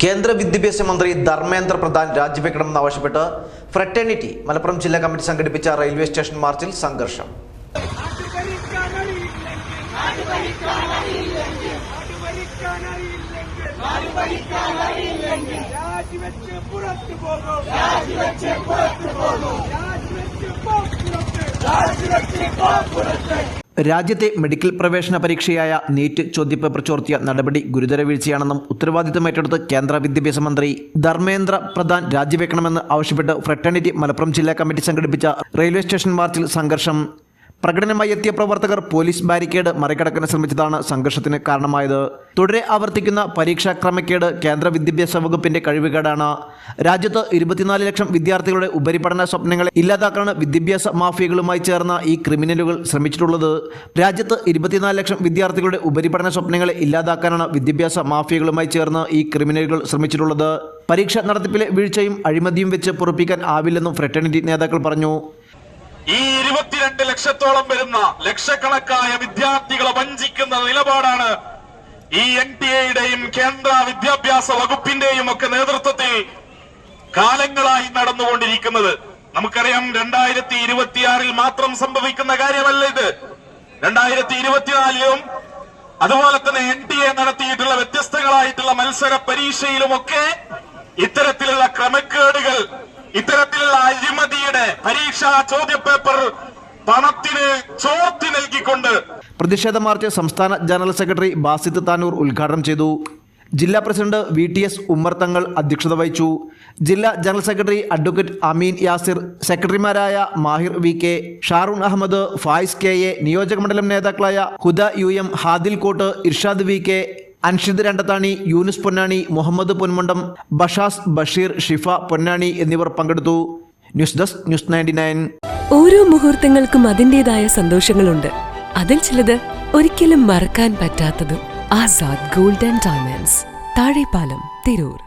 കേന്ദ്ര വിദ്യാഭ്യാസ മന്ത്രി ധർമ്മേന്ദ്ര പ്രധാൻ രാജിവെക്കണമെന്നാവശ്യപ്പെട്ട് ഫ്രറ്റേണിറ്റി മലപ്പുറം ജില്ലാ കമ്മിറ്റി സംഘടിപ്പിച്ച റെയിൽവേ സ്റ്റേഷൻ മാർച്ചിൽ സംഘർഷം. രാജ്യത്തെ മെഡിക്കൽ പ്രവേശന പരീക്ഷയായ നീറ്റ് ചോദ്യപേപ്പർ ചോർത്തിയ നടപടി ഗുരുതര വീഴ്ചയാണെന്നും ഉത്തരവാദിത്തം ഏറ്റെടുത്ത് കേന്ദ്ര വിദ്യാഭ്യാസ മന്ത്രി ധർമ്മേന്ദ്ര പ്രധാൻ രാജിവെക്കണമെന്ന് ആവശ്യപ്പെട്ട് ഫ്രറ്റേണിറ്റി മലപ്പുറം ജില്ലാ കമ്മിറ്റി സംഘടിപ്പിച്ച റെയിൽവേ സ്റ്റേഷൻ മാർച്ചിൽ സംഘർഷം. പ്രകടനമായി എത്തിയ പ്രവർത്തകർ പോലീസ് ബാരിക്കേഡ് മറികടക്കാൻ ശ്രമിച്ചതാണ് സംഘർഷത്തിന് കാരണമായത്. തുടരെ ആവർത്തിക്കുന്ന പരീക്ഷാ ക്രമക്കേട് കേന്ദ്ര വിദ്യാഭ്യാസ വകുപ്പിന്റെ കഴിവുകേടാണ്. രാജ്യത്ത് 24 ലക്ഷം വിദ്യാർത്ഥികളുടെ ഉപരിപഠന സ്വപ്നങ്ങളെ ഇല്ലാതാക്കാനാണ് വിദ്യാഭ്യാസ മാഫിയകളുമായി ചേർന്ന ഈ ക്രിമിനലുകൾ ശ്രമിച്ചിട്ടുള്ളത്. രാജ്യത്ത് 24 ലക്ഷം വിദ്യാർത്ഥികളുടെ ഉപരിപഠന സ്വപ്നങ്ങളെ ഇല്ലാതാക്കാനാണ് വിദ്യാഭ്യാസ മാഫിയകളുമായി ചേർന്ന് ഈ ക്രിമിനലുകൾ ശ്രമിച്ചിട്ടുള്ളത്. പരീക്ഷ നടത്തിപ്പിലെ വീഴ്ചയും അഴിമതിയും വെച്ച് പൊറുപ്പിക്കാൻ ആവില്ലെന്നും ഫ്രറ്റേണിറ്റി നേതാക്കൾ പറഞ്ഞു. ഈ 22 ലക്ഷത്തോളം വരുന്ന ലക്ഷക്കണക്കായ വിദ്യാർത്ഥികളെ വഞ്ചിക്കുന്ന നിലപാടാണ് ഈ NTA-യുടെയും കേന്ദ്ര വിദ്യാഭ്യാസ വകുപ്പിന്റെയും ഒക്കെ നേതൃത്വത്തിൽ കാലങ്ങളായി നടന്നുകൊണ്ടിരിക്കുന്നത്. നമുക്കറിയാം, 2026 മാത്രം സംഭവിക്കുന്ന കാര്യമല്ല ഇത്. 2024 അതുപോലെ തന്നെ NTA നടത്തിയിട്ടുള്ള വ്യത്യസ്തങ്ങളായിട്ടുള്ള മത്സര പരീക്ഷയിലുമൊക്കെ ഇത്തരത്തിലുള്ള ക്രമക്കേടുകൾ, ഇത്തരത്തിലുള്ള അഴിമതിയുടെ പരീക്ഷാ ചോദ്യപേപ്പർ പണത്തിന് ചോർത്തി നൽകിക്കൊണ്ട് പ്രതിഷേധ മാർച്ച് സംസ്ഥാന ജനറൽ സെക്രട്ടറി ബാസിത്ത് താനൂർ ഉദ്ഘാടനം ചെയ്തു. ജില്ലാ പ്രസിഡന്റ് VTS ഉമ്മർ തങ്ങൾ അധ്യക്ഷത വഹിച്ചു. ജില്ലാ general secretary advocate Ameen Yasir, സെക്രട്ടറിമാരായ മാഹിർ VK, ഷാറൂൺ അഹമ്മദ്, ഫായിസ് KA, നിയോജകമണ്ഡലം നേതാക്കളായ ഹുദ UM, ഹാദിൽ കോട്ട്, ഇർഷാദ് VK, അൻഷിദ് രണ്ടത്താണി, യൂനുസ് പൊന്നാണി, മുഹമ്മദ് പൊന്മുണ്ടം, ബഷാസ്, ബഷീർ, ഷിഫ പൊന്നാണി എന്നിവർ പങ്കെടുത്തു. News desk news 99. ഓരോ മുഹൂർത്തങ്ങൾക്കും അതിൻ്റെതായ സന്തോഷങ്ങളുണ്ട്. അതിൽ ചിലത് ഒരിക്കലും മറക്കാൻ പറ്റാത്തതും. Azad gold and diamonds, Thazhepalam, Tirur.